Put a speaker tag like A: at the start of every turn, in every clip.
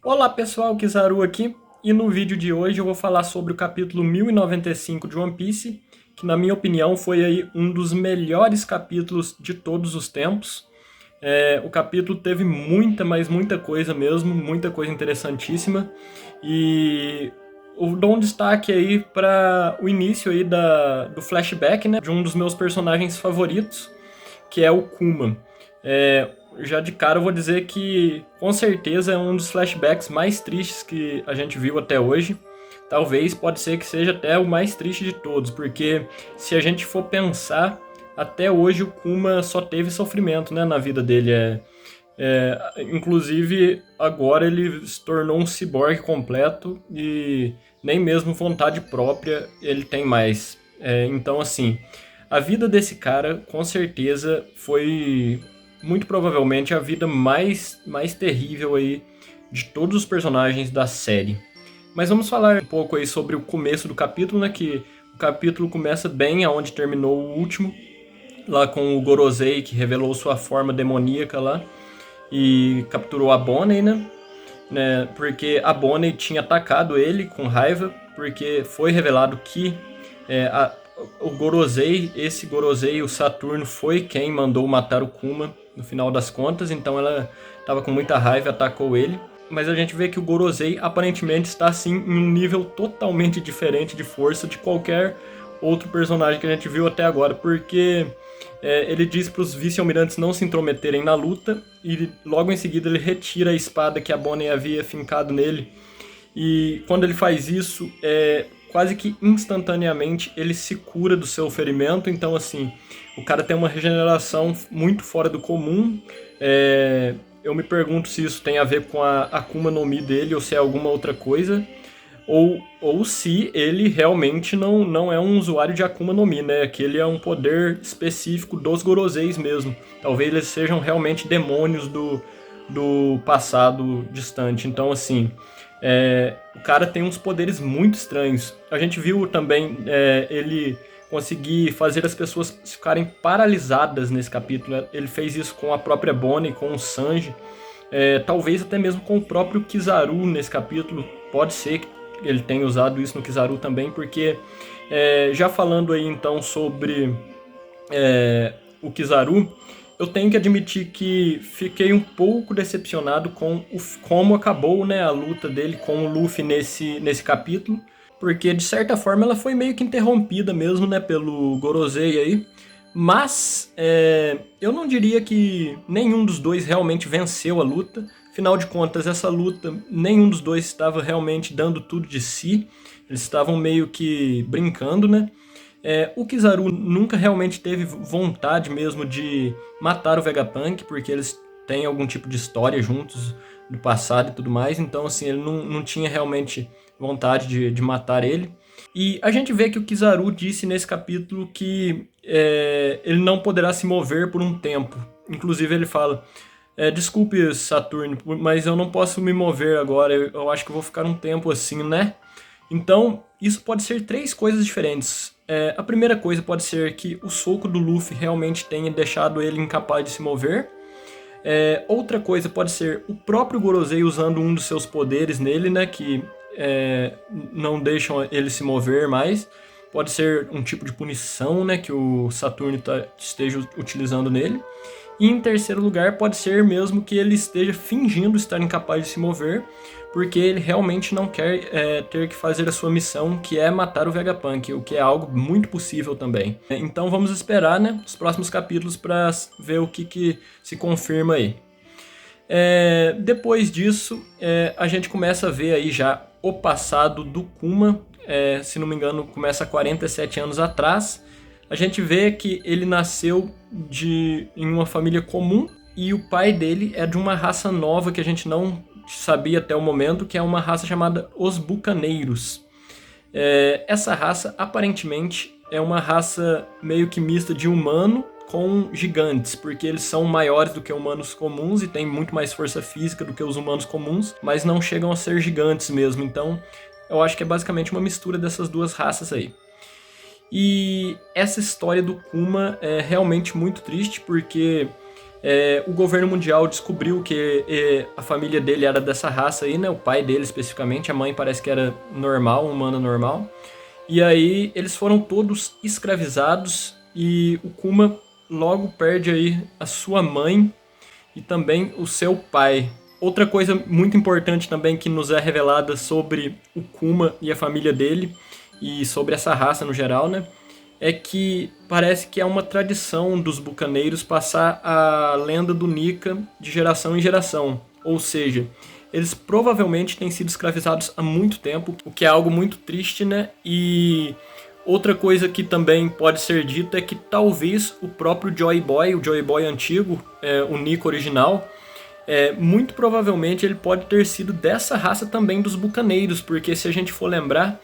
A: Olá pessoal, Kizaru aqui, e no vídeo de hoje eu vou falar sobre o capítulo 1095 de One Piece, que na minha opinião foi aí um dos melhores capítulos de todos os tempos. O capítulo teve muita, mas muita coisa mesmo, muita coisa interessantíssima, e eu dou um destaque aí para o início aí do flashback, né, de um dos meus personagens favoritos, que é o Kuma. Já de cara eu vou dizer que com certeza é um dos flashbacks mais tristes que a gente viu até hoje. Talvez pode ser que seja até o mais triste de todos, porque se a gente for pensar, até hoje o Kuma só teve sofrimento, né, na vida dele. Inclusive agora ele se tornou um ciborgue completo e nem mesmo vontade própria ele tem mais. Então assim, a vida desse cara com certeza foi muito provavelmente a vida mais terrível aí de todos os personagens da série. Mas vamos falar um pouco aí sobre o começo do capítulo, né? Que o capítulo começa bem aonde terminou o último, lá com o Gorosei, que revelou sua forma demoníaca lá e capturou a Bonnie, né? Porque a Bonnie tinha atacado ele com raiva, porque foi revelado que o Gorosei, esse Gorosei, o Saturno, foi quem mandou matar o Kuma no final das contas, então ela estava com muita raiva e atacou ele. Mas a gente vê que o Gorosei aparentemente está assim em um nível totalmente diferente de força de qualquer outro personagem que a gente viu até agora, porque ele diz para os vice-almirantes não se intrometerem na luta e logo em seguida ele retira a espada que a Bonnie havia fincado nele. E quando ele faz isso, quase que instantaneamente ele se cura do seu ferimento. Então, assim, o cara tem uma regeneração muito fora do comum. Eu me pergunto se isso tem a ver com a Akuma no Mi dele ou se é alguma outra coisa. Ou se ele realmente não é um usuário de Akuma no Mi, né? Que ele é um poder específico dos Goroseis mesmo. Talvez eles sejam realmente demônios do passado distante. Então, assim, o cara tem uns poderes muito estranhos. A gente viu também ele conseguir fazer as pessoas ficarem paralisadas nesse capítulo, né? Ele fez isso com a própria Bonnie, com o Sanji, talvez até mesmo com o próprio Kizaru nesse capítulo. Pode ser que ele tenha usado isso no Kizaru também, porque já falando aí então sobre o Kizaru, eu tenho que admitir que fiquei um pouco decepcionado com como acabou, né, a luta dele com o Luffy nesse capítulo, porque de certa forma ela foi meio que interrompida mesmo, né, pelo Gorosei aí, mas eu não diria que nenhum dos dois realmente venceu a luta. Afinal de contas, essa luta, nenhum dos dois estava realmente dando tudo de si, eles estavam meio que brincando, né? O Kizaru nunca realmente teve vontade mesmo de matar o Vegapunk, porque eles têm algum tipo de história juntos do passado e tudo mais, então assim, ele não tinha realmente vontade de matar ele. E a gente vê que o Kizaru disse nesse capítulo que ele não poderá se mover por um tempo. Inclusive ele fala, desculpe Saturno, mas eu não posso me mover agora, eu acho que eu vou ficar um tempo assim, né? Então, isso pode ser três coisas diferentes. A primeira coisa pode ser que o soco do Luffy realmente tenha deixado ele incapaz de se mover. Outra coisa pode ser o próprio Gorosei usando um dos seus poderes nele, né, que não deixam ele se mover mais. Pode ser um tipo de punição, né, que o Saturno esteja utilizando nele. E em terceiro lugar, pode ser mesmo que ele esteja fingindo estar incapaz de se mover, porque ele realmente não quer ter que fazer a sua missão, que é matar o Vegapunk, o que é algo muito possível também. Então vamos esperar, né, os próximos capítulos para ver o que se confirma aí. Depois disso, a gente começa a ver aí já o passado do Kuma. Se não me engano, começa há 47 anos atrás. A gente vê que ele nasceu em uma família comum e o pai dele é de uma raça nova que a gente não sabia até o momento, que é uma raça chamada Os Bucaneiros. Essa raça, aparentemente, é uma raça meio que mista de humano com gigantes, porque eles são maiores do que humanos comuns e têm muito mais força física do que os humanos comuns, mas não chegam a ser gigantes mesmo. Então, eu acho que é basicamente uma mistura dessas duas raças aí. E essa história do Kuma é realmente muito triste, porque O governo mundial descobriu que a família dele era dessa raça aí, né? O pai dele especificamente, a mãe parece que era normal, humana normal. E aí eles foram todos escravizados e o Kuma logo perde aí a sua mãe e também o seu pai. Outra coisa muito importante também que nos é revelada sobre o Kuma e a família dele e sobre essa raça no geral, né? É que parece que é uma tradição dos bucaneiros passar a lenda do Nika de geração em geração. Ou seja, eles provavelmente têm sido escravizados há muito tempo, o que é algo muito triste, né? E outra coisa que também pode ser dita é que talvez o próprio Joy Boy, o Joy Boy antigo, o Nika original, muito provavelmente ele pode ter sido dessa raça também dos bucaneiros, porque se a gente for lembrar,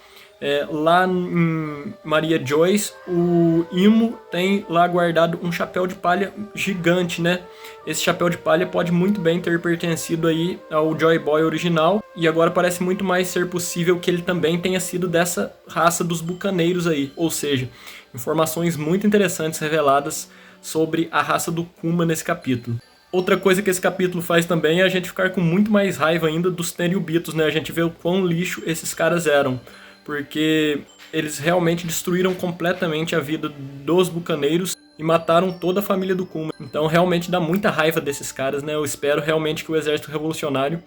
A: lá em Maria Joyce, o Imo tem lá guardado um chapéu de palha gigante, né? Esse chapéu de palha pode muito bem ter pertencido aí ao Joy Boy original, e agora parece muito mais ser possível que ele também tenha sido dessa raça dos bucaneiros aí, ou seja, informações muito interessantes reveladas sobre a raça do Kuma nesse capítulo. Outra coisa que esse capítulo faz também é a gente ficar com muito mais raiva ainda dos Tenryubitos, né? A gente vê o quão lixo esses caras eram, porque eles realmente destruíram completamente a vida dos bucaneiros e mataram toda a família do Kuma. Então realmente dá muita raiva desses caras, né? Eu espero realmente que o exército revolucionário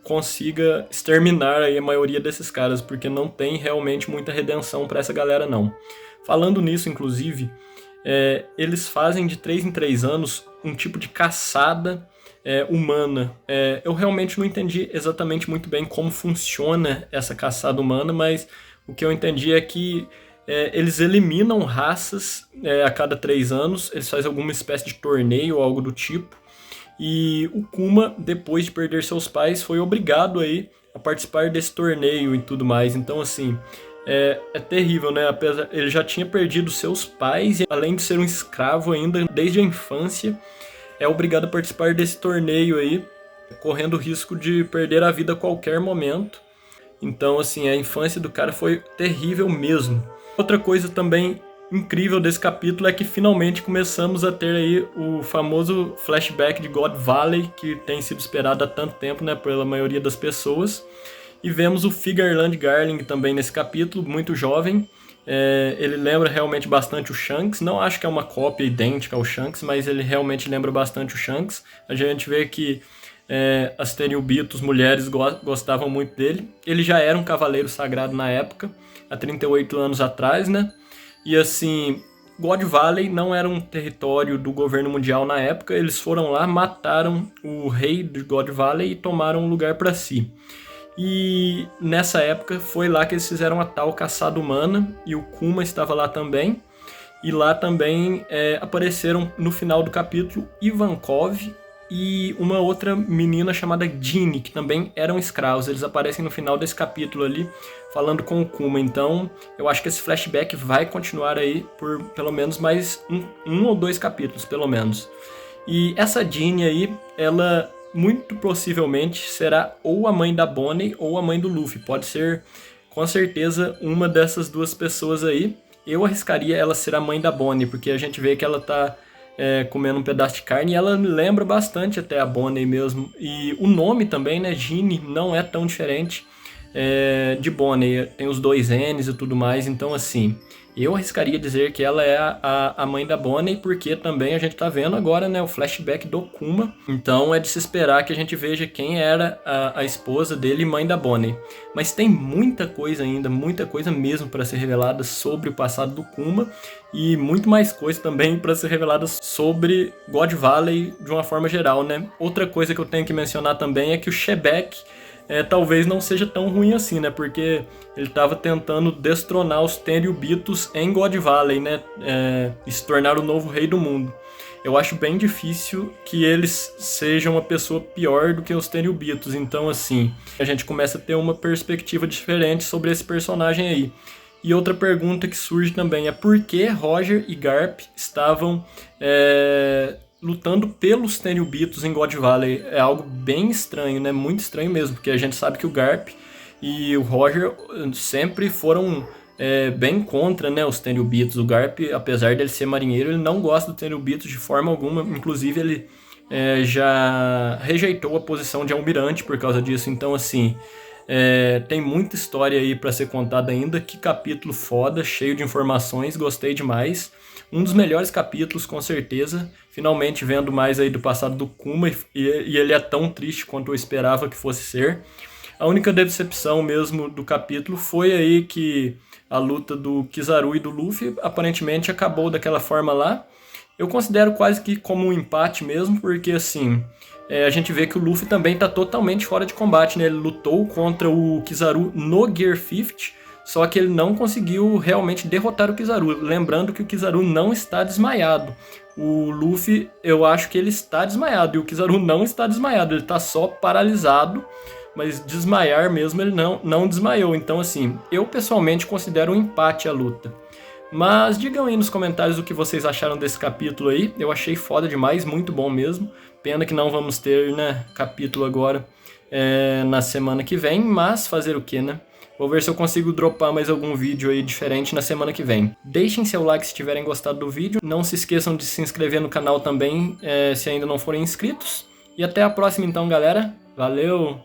A: consiga exterminar aí a maioria desses caras, porque não tem realmente muita redenção para essa galera não. Falando nisso, inclusive, eles fazem de 3 em 3 anos um tipo de caçada humana. Eu realmente não entendi exatamente muito bem como funciona essa caçada humana, mas o que eu entendi é que eles eliminam raças a cada 3 anos, eles fazem alguma espécie de torneio ou algo do tipo, e o Kuma, depois de perder seus pais, foi obrigado aí a participar desse torneio e tudo mais. Então, assim, é terrível, né? Ele já tinha perdido seus pais e, além de ser um escravo ainda desde a infância, é obrigado a participar desse torneio aí, correndo o risco de perder a vida a qualquer momento. Então, assim, a infância do cara foi terrível mesmo. Outra coisa também incrível desse capítulo é que finalmente começamos a ter aí o famoso flashback de God Valley, que tem sido esperado há tanto tempo, né, pela maioria das pessoas. E vemos o Figarland Garling também nesse capítulo, muito jovem. Ele lembra realmente bastante o Shanks. Não acho que é uma cópia idêntica ao Shanks, mas ele realmente lembra bastante o Shanks. A gente vê que as Tenryubitos, mulheres, gostavam muito dele. Ele já era um cavaleiro sagrado na época, há 38 anos atrás, né? E assim, God Valley não era um território do governo mundial na época. Eles foram lá, mataram o rei de God Valley e tomaram um lugar para si. E nessa época foi lá que eles fizeram a tal caçada humana, e o Kuma estava lá também. E lá também apareceram no final do capítulo Ivankov e uma outra menina chamada Ginny, que também eram escravos. Eles aparecem no final desse capítulo ali, falando com o Kuma. Então eu acho que esse flashback vai continuar aí por pelo menos mais um ou 2 capítulos, pelo menos. E essa Ginny aí, ela muito possivelmente será ou a mãe da Bonnie ou a mãe do Luffy. Pode ser, com certeza, uma dessas duas pessoas aí. Eu arriscaria ela ser a mãe da Bonnie, porque a gente vê que ela tá comendo um pedaço de carne e ela lembra bastante até a Bonnie mesmo. E o nome também, né, Ginny, não é tão diferente de Bonnie. Tem os 2 N's e tudo mais, então assim, eu arriscaria dizer que ela é a mãe da Bonnie, porque também a gente tá vendo agora, né, o flashback do Kuma. Então é de se esperar que a gente veja quem era a esposa dele e mãe da Bonnie. Mas tem muita coisa ainda, muita coisa mesmo para ser revelada sobre o passado do Kuma, e muito mais coisa também para ser revelada sobre God Valley de uma forma geral, né? Outra coisa que eu tenho que mencionar também é que o Shebek talvez não seja tão ruim assim, né? Porque ele estava tentando destronar os Tenryubitos em God Valley, né? E se tornar o novo rei do mundo. Eu acho bem difícil que eles sejam uma pessoa pior do que os Tenryubitos. Então, assim, a gente começa a ter uma perspectiva diferente sobre esse personagem aí. E outra pergunta que surge também é por que Roger e Garp estavam lutando pelos Tenryubitos em God Valley. É algo bem estranho, né? Muito estranho mesmo, porque a gente sabe que o Garp e o Roger sempre foram bem contra, né, os Tenryubitos. O Garp, apesar dele ser marinheiro, ele não gosta do Tenryubitos de forma alguma. Inclusive, ele já rejeitou a posição de almirante por causa disso. Então, assim, tem muita história aí para ser contada ainda. Que capítulo foda, cheio de informações, gostei demais. Um dos melhores capítulos, com certeza. Finalmente vendo mais aí do passado do Kuma, e ele é tão triste quanto eu esperava que fosse ser. A única decepção mesmo do capítulo foi aí que a luta do Kizaru e do Luffy aparentemente acabou daquela forma lá. Eu considero quase que como um empate mesmo, porque assim, a gente vê que o Luffy também está totalmente fora de combate, né? Ele lutou contra o Kizaru no Gear 50, só que ele não conseguiu realmente derrotar o Kizaru. Lembrando que o Kizaru não está desmaiado. O Luffy, eu acho que ele está desmaiado, e o Kizaru não está desmaiado, ele está só paralisado, mas desmaiar mesmo ele não desmaiou. Então assim, eu pessoalmente considero um empate a luta. Mas digam aí nos comentários o que vocês acharam desse capítulo aí. Eu achei foda demais, muito bom mesmo. Pena que não vamos ter, né, capítulo agora na semana que vem, mas fazer o que, né? Vou ver se eu consigo dropar mais algum vídeo aí diferente na semana que vem. Deixem seu like se tiverem gostado do vídeo. Não se esqueçam de se inscrever no canal também, se ainda não forem inscritos. E até a próxima então, galera. Valeu!